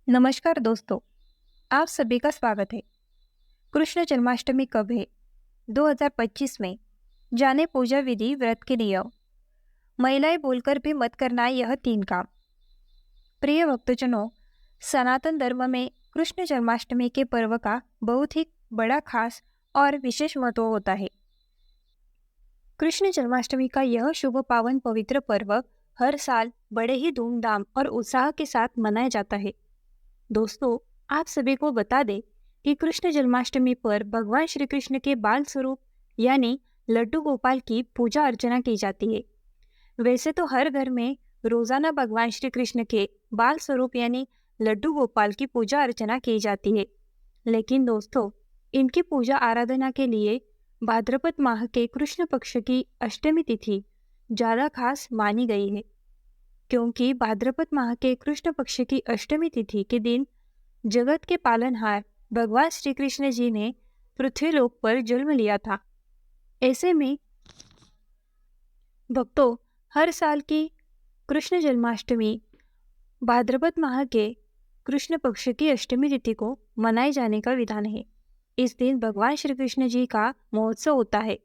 नमस्कार दोस्तों, आप सभी का स्वागत है। कृष्ण जन्माष्टमी कब है? 2025 में जाने पूजा विधि, व्रत के नियम। महिलाएं बोलकर भी मत करना यह 3 काम। प्रिय भक्तजनों, सनातन धर्म में कृष्ण जन्माष्टमी के पर्व का बहुत ही बड़ा, खास और विशेष महत्व होता है। कृष्ण जन्माष्टमी का यह शुभ, पावन, पवित्र पर्व हर साल बड़े ही धूमधाम और उत्साह के साथ मनाया जाता है। दोस्तों, आप सभी को बता दें कि कृष्ण जन्माष्टमी पर भगवान श्री कृष्ण के बाल स्वरूप यानी लड्डू गोपाल की पूजा अर्चना की जाती है। वैसे तो हर घर में रोजाना भगवान श्री कृष्ण के बाल स्वरूप यानी लड्डू गोपाल की पूजा अर्चना की जाती है, लेकिन दोस्तों, इनकी पूजा आराधना के लिए भाद्रपद माह के कृष्ण पक्ष की अष्टमी तिथि ज्यादा खास मानी गई है, क्योंकि भाद्रपद माह के कृष्ण पक्ष की अष्टमी तिथि के दिन जगत के पालनहार भगवान श्री कृष्ण जी ने पृथ्वीलोक पर जन्म लिया था। ऐसे में भक्तों, हर साल की कृष्ण जन्माष्टमी भाद्रपद माह के कृष्ण पक्ष की अष्टमी तिथि को मनाए जाने का विधान है। इस दिन भगवान श्री कृष्ण जी का महोत्सव होता है।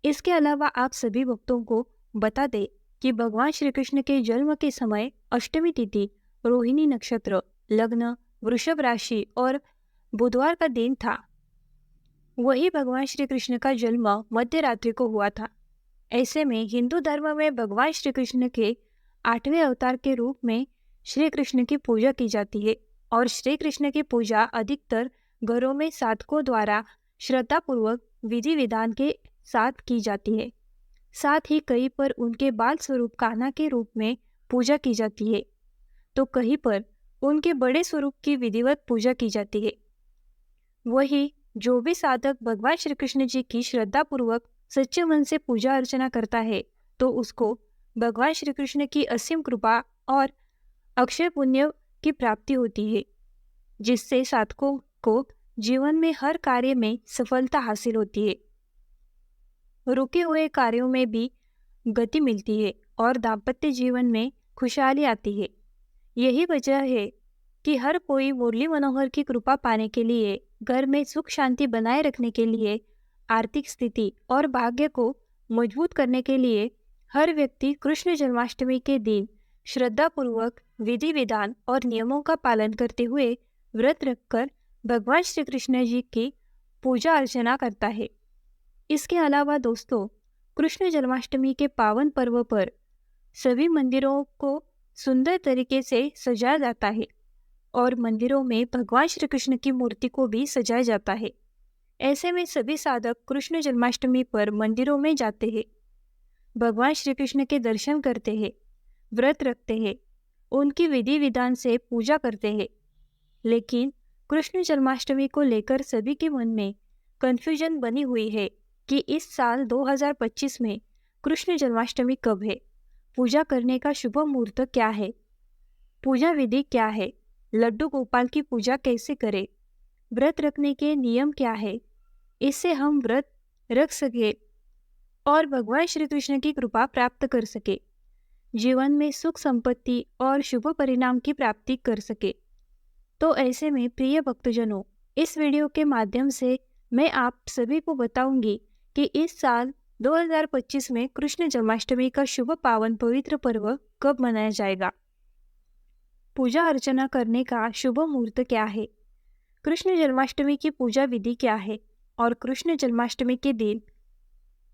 इसके अलावा आप सभी भक्तों को बता दें कि भगवान श्री कृष्ण के जन्म के समय अष्टमी तिथि रोहिणी नक्षत्र, लग्न वृषभ राशि और बुधवार का दिन था। वही भगवान श्री कृष्ण का जन्म मध्य रात्रि को हुआ था। ऐसे में हिंदू धर्म में भगवान श्री कृष्ण के 8वें अवतार के रूप में श्री कृष्ण की पूजा की जाती है और श्री कृष्ण की पूजा अधिकतर घरों में साधकों द्वारा श्रद्धापूर्वक विधि विधान के साथ की जाती है। साथ ही कहीं पर उनके बाल स्वरूप कान्हा के रूप में पूजा की जाती है, तो कहीं पर उनके बड़े स्वरूप की विधिवत पूजा की जाती है। वही जो भी साधक भगवान श्री कृष्ण जी की श्रद्धापूर्वक सच्चे मन से पूजा अर्चना करता है, तो उसको भगवान श्री कृष्ण की असीम कृपा और अक्षय पुण्य की प्राप्ति होती है, जिससे साधकों को जीवन में हर कार्य में सफलता हासिल होती है, रुके हुए कार्यों में भी गति मिलती है और दाम्पत्य जीवन में खुशहाली आती है। यही वजह है कि हर कोई मुरली मनोहर की कृपा पाने के लिए, घर में सुख शांति बनाए रखने के लिए, आर्थिक स्थिति और भाग्य को मजबूत करने के लिए हर व्यक्ति कृष्ण जन्माष्टमी के दिन श्रद्धापूर्वक विधि विधान और नियमों का पालन करते हुए व्रत रखकर भगवान श्री कृष्ण जी की पूजा अर्चना करता है। इसके अलावा दोस्तों, कृष्ण जन्माष्टमी के पावन पर्व पर सभी मंदिरों को सुंदर तरीके से सजाया जाता है और मंदिरों में भगवान श्री कृष्ण की मूर्ति को भी सजाया जाता है। ऐसे में सभी साधक कृष्ण जन्माष्टमी पर मंदिरों में जाते हैं, भगवान श्री कृष्ण के दर्शन करते हैं, व्रत रखते हैं, उनकी विधि विधान से पूजा करते हैं। लेकिन कृष्ण जन्माष्टमी को लेकर सभी के मन में कंफ्यूजन बनी हुई है कि इस साल 2025 में कृष्ण जन्माष्टमी कब है, पूजा करने का शुभ मुहूर्त क्या है, पूजा विधि क्या है, लड्डू गोपाल की पूजा कैसे करें, व्रत रखने के नियम क्या है, इससे हम व्रत रख सके और भगवान श्री कृष्ण की कृपा प्राप्त कर सके, जीवन में सुख संपत्ति और शुभ परिणाम की प्राप्ति कर सके। तो ऐसे में प्रिय भक्तजनों, इस वीडियो के माध्यम से मैं आप सभी को बताऊंगी कि इस साल 2025 में कृष्ण जन्माष्टमी का शुभ, पावन, पवित्र पर्व कब मनाया जाएगा, पूजा अर्चना करने का शुभ मुहूर्त क्या है, कृष्ण जन्माष्टमी की पूजा विधि क्या है और कृष्ण जन्माष्टमी के दिन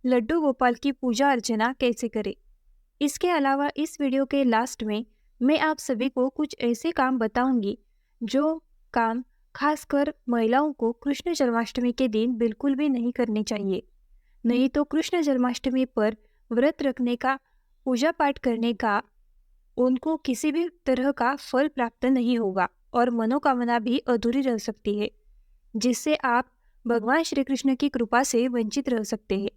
लड्डू गोपाल की पूजा अर्चना कैसे करें। इसके अलावा इस वीडियो के लास्ट में मैं आप सभी को कुछ ऐसे काम बताऊंगी जो काम खासकर महिलाओं को कृष्ण जन्माष्टमी के दिन बिल्कुल भी नहीं करने चाहिए, नहीं तो कृष्ण जन्माष्टमी पर व्रत रखने का, पूजा पाठ करने का उनको किसी भी तरह का फल प्राप्त नहीं होगा और मनोकामना भी अधूरी रह सकती है, जिससे आप भगवान श्री कृष्ण की कृपा से वंचित रह सकते हैं।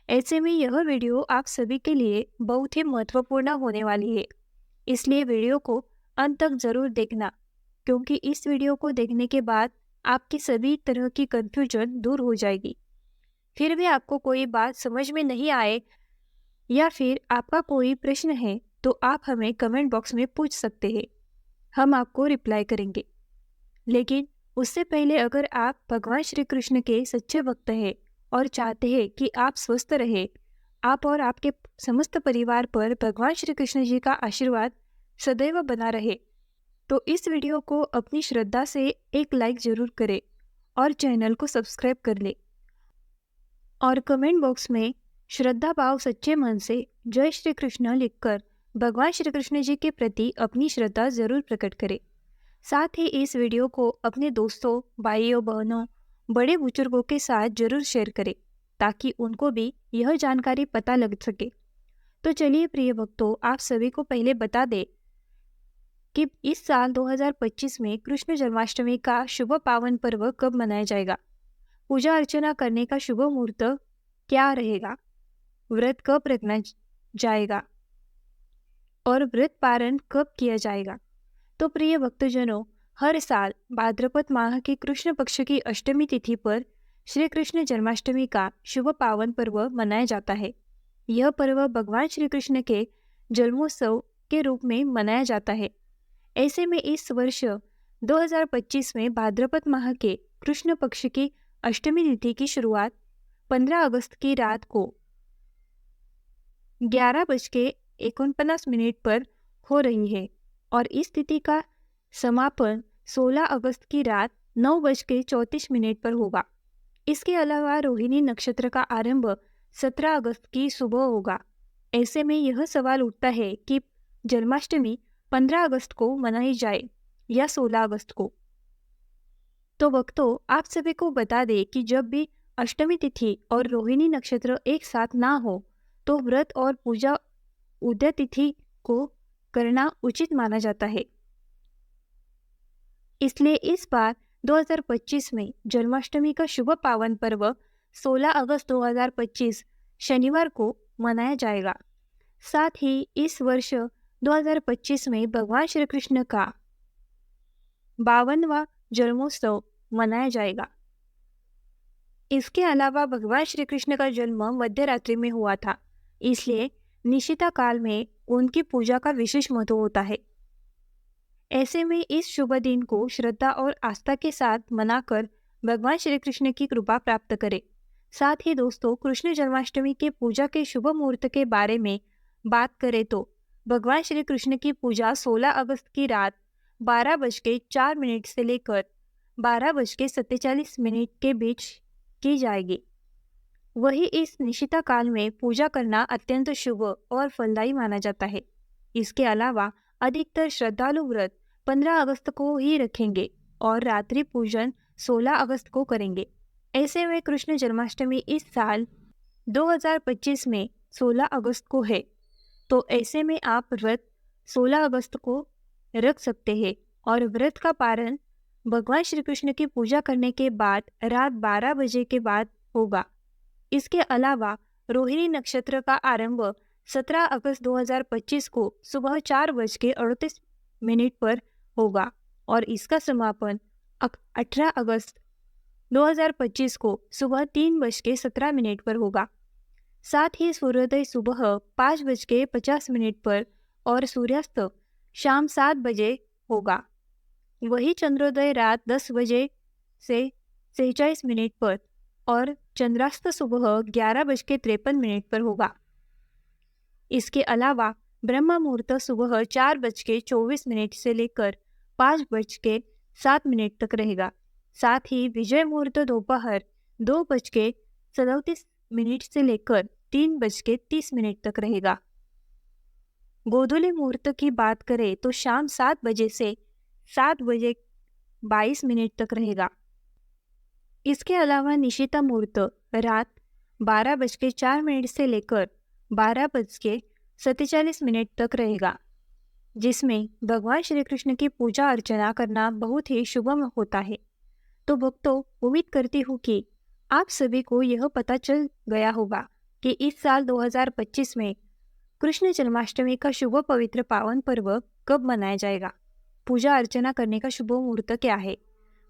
ऐसे में यह वीडियो आप सभी के लिए बहुत ही महत्वपूर्ण होने वाली है, इसलिए वीडियो को अंत तक जरूर देखना, क्योंकि इस वीडियो को देखने के बाद आपकी सभी तरह की कंफ्यूजन दूर हो जाएगी। फिर भी आपको कोई बात समझ में नहीं आए या फिर आपका कोई प्रश्न है, तो आप हमें कमेंट बॉक्स में पूछ सकते हैं। हम आपको रिप्लाई करेंगे। लेकिन उससे पहले अगर आप भगवान श्री कृष्ण के सच्चे भक्त हैं और चाहते हैं कि आप स्वस्थ रहे, आप और आपके समस्त परिवार पर भगवान श्री कृष्ण जी का आशीर्वाद सदैव बना रहे, तो इस वीडियो को अपनी श्रद्धा से एक लाइक जरूर करें और चैनल को सब्सक्राइब कर ले। और कमेंट बॉक्स में श्रद्धा भाव सच्चे मन से जय श्री कृष्ण लिखकर भगवान श्री कृष्ण जी के प्रति अपनी श्रद्धा जरूर प्रकट करें। साथ ही इस वीडियो को अपने दोस्तों, भाइयों, बहनों, बड़े बुजुर्गों के साथ जरूर शेयर करें ताकि उनको भी यह जानकारी पता लग सके। तो चलिए प्रिय भक्तों, आप सभी को पहले बता दें कि इस साल 2025 में कृष्ण जन्माष्टमी का शुभ पावन पर्व कब मनाया जाएगा, पूजा अर्चना करने का शुभ मुहूर्त क्या रहेगा, व्रत कब रखना जाएगा और व्रत पारण कब किया जाएगा। तो प्रिय भक्तजनों, हर साल भाद्रपद माह की कृष्ण पक्ष की अष्टमी तिथि पर श्री कृष्ण जन्माष्टमी का शुभ पावन पर्व मनाया जाता है। यह पर्व भगवान श्री कृष्ण के जन्मोत्सव के रूप में मनाया जाता है। ऐसे में इस वर्ष 2025 में भाद्रपद माह के कृष्ण पक्ष की अष्टमी तिथि की शुरुआत 15 अगस्त की रात को 11:49 पर हो रही है और इस तिथि का समापन 16 अगस्त की रात 9:34 पर होगा। इसके अलावा रोहिणी नक्षत्र का आरंभ 17 अगस्त की सुबह होगा। ऐसे में यह सवाल उठता है कि जन्माष्टमी 15 अगस्त को मनाई जाए या 16 अगस्त को। तो भक्तों, आप सभी को बता दें कि जब भी अष्टमी तिथि और रोहिणी नक्षत्र एक साथ ना हो तो व्रत और पूजा उदय तिथि को करना उचित माना जाता है। इसलिए इस बार 2025 में जन्माष्टमी का शुभ पावन पर्व 16 अगस्त 2025 शनिवार को मनाया जाएगा। साथ ही इस वर्ष 2025 में भगवान श्री कृष्ण का 52वां जन्मोत्सव मनाया जाएगा। इसके अलावा भगवान श्री कृष्ण का जन्म मध्य रात्रि में हुआ था, इसलिए निशिता काल में उनकी पूजा का विशेष महत्व होता है। ऐसे में इस शुभ दिन को श्रद्धा और आस्था के साथ मनाकर भगवान श्री कृष्ण की कृपा प्राप्त करें। साथ ही दोस्तों, कृष्ण जन्माष्टमी के पूजा के शुभ मुहूर्त के बारे में बात करें तो भगवान श्री कृष्ण की पूजा 16 अगस्त की रात 12:04 से लेकर 12:47 के बीच की जाएगी। वही इस निशिता काल में पूजा करना अत्यंत शुभ और फलदायी माना जाता है। इसके अलावा अधिकतर श्रद्धालु व्रत 15 अगस्त को ही रखेंगे और रात्रि पूजन 16 अगस्त को करेंगे। ऐसे में कृष्ण जन्माष्टमी इस साल 2025 में 16 अगस्त को है, तो ऐसे में आप व्रत 16 अगस्त को रख सकते हैं और व्रत का पारण भगवान श्री कृष्ण की पूजा करने के बाद रात 12 बजे के बाद होगा। इसके अलावा रोहिणी नक्षत्र का आरंभ 17 अगस्त 2025 को सुबह 4:38 पर होगा और इसका समापन 18 अगस्त 2025 को सुबह 3:17 पर होगा। साथ ही सूर्योदय सुबह 5:50 पर और सूर्यास्त शाम 7 बजे होगा। वही चंद्रोदय रात 10 बजे से 46 पर और चंद्रास्त सुबह 11:53 पर होगा। इसके अलावा ब्रह्म मुहूर्त सुबह 4:24 से लेकर 5:07 तक रहेगा। साथ ही विजय मुहूर्त दोपहर 2:37 से लेकर 3:30 तक रहेगा। गोधूली मुहूर्त की बात करें तो शाम 7 बजे से 7:22 तक रहेगा। इसके अलावा निशिता मुहूर्त रात 12:04 से लेकर 12:47 तक रहेगा, जिसमें भगवान श्री कृष्ण की पूजा अर्चना करना बहुत ही शुभ होता है। तो भक्तों, उम्मीद करती हूँ कि आप सभी को यह पता चल गया होगा कि इस साल 2025 में कृष्ण जन्माष्टमी का शुभ पवित्र पावन पर्व कब मनाया जाएगा, पूजा अर्चना करने का शुभ मुहूर्त क्या है,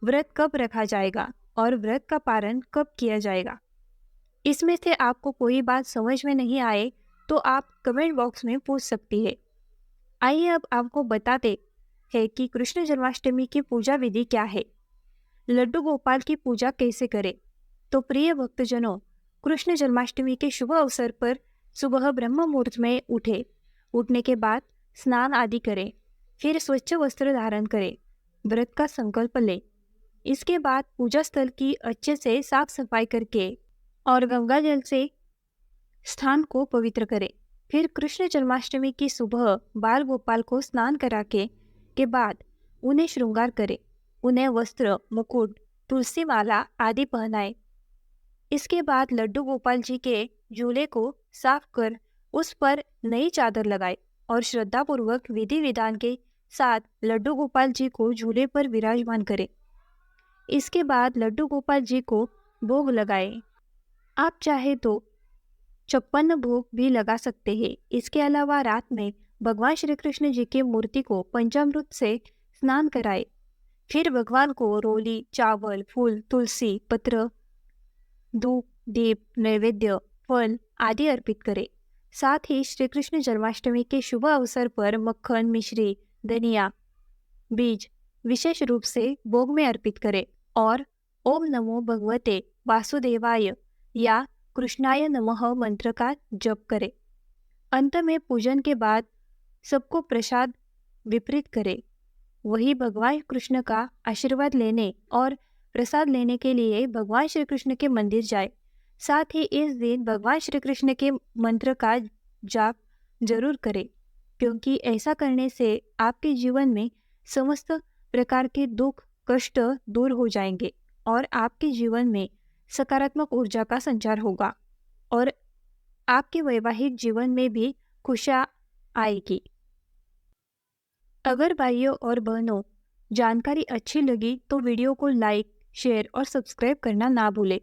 व्रत कब रखा जाएगा और व्रत का पारण कब किया जाएगा। इसमें से आपको कोई बात समझ में नहीं आए तो आप कमेंट बॉक्स में पूछ सकती है। आइए अब आपको बता दें है कि कृष्ण जन्माष्टमी की पूजा विधि क्या है। लड्डू गोपाल की पूजा कैसे करें। तो प्रिय भक्तजनों, कृष्ण जन्माष्टमी के शुभ अवसर पर सुबह ब्रह्म मुहूर्त में उठने के बाद स्नान आदि करें, फिर स्वच्छ वस्त्र धारण करें, व्रत का संकल्प लें। इसके बाद पूजा स्थल की अच्छे से साफ सफाई करके और गंगा जल से स्थान को पवित्र करें। फिर कृष्ण जन्माष्टमी की सुबह बाल गोपाल को स्नान करा के बाद उन्हें श्रृंगार करें, उन्हें वस्त्र, मुकुट, तुलसी माला आदि पहनाएं। इसके बाद लड्डू गोपाल जी के झूले को साफ कर उस पर नई चादर लगाए और श्रद्धापूर्वक विधि विधान के साथ लड्डू गोपाल जी को झूले पर विराजमान करें। इसके बाद लड्डू गोपाल जी को भोग लगाएं। आप चाहे तो 56 भोग भी लगा सकते हैं। इसके अलावा रात में भगवान श्री कृष्ण जी की मूर्ति को पंचामृत से स्नान कराएं। फिर भगवान को रोली, चावल, फूल, तुलसी पत्र, धूप, दीप, नैवेद्य, फल आदि अर्पित करें। साथ ही श्री कृष्ण जन्माष्टमी के शुभ अवसर पर मक्खन, मिश्री, धनिया, बीज विशेष रूप से भोग में अर्पित करें और ओम नमो भगवते वासुदेवाय या कृष्णाय नमः मंत्र का जप करें। अंत में पूजन के बाद सबको प्रसाद वितरित करें। वही भगवान कृष्ण का आशीर्वाद लेने और प्रसाद लेने के लिए भगवान श्री कृष्ण के मंदिर जाए। साथ ही इस दिन भगवान श्री कृष्ण के मंत्र का जाप जरूर करें, क्योंकि ऐसा करने से आपके जीवन में समस्त प्रकार के दुख, कष्ट दूर हो जाएंगे और आपके जीवन में सकारात्मक ऊर्जा का संचार होगा और आपके वैवाहिक जीवन में भी खुशियाँ आएगी। अगर भाइयों और बहनों जानकारी अच्छी लगी तो वीडियो को लाइक, शेयर और सब्सक्राइब करना ना भूलें।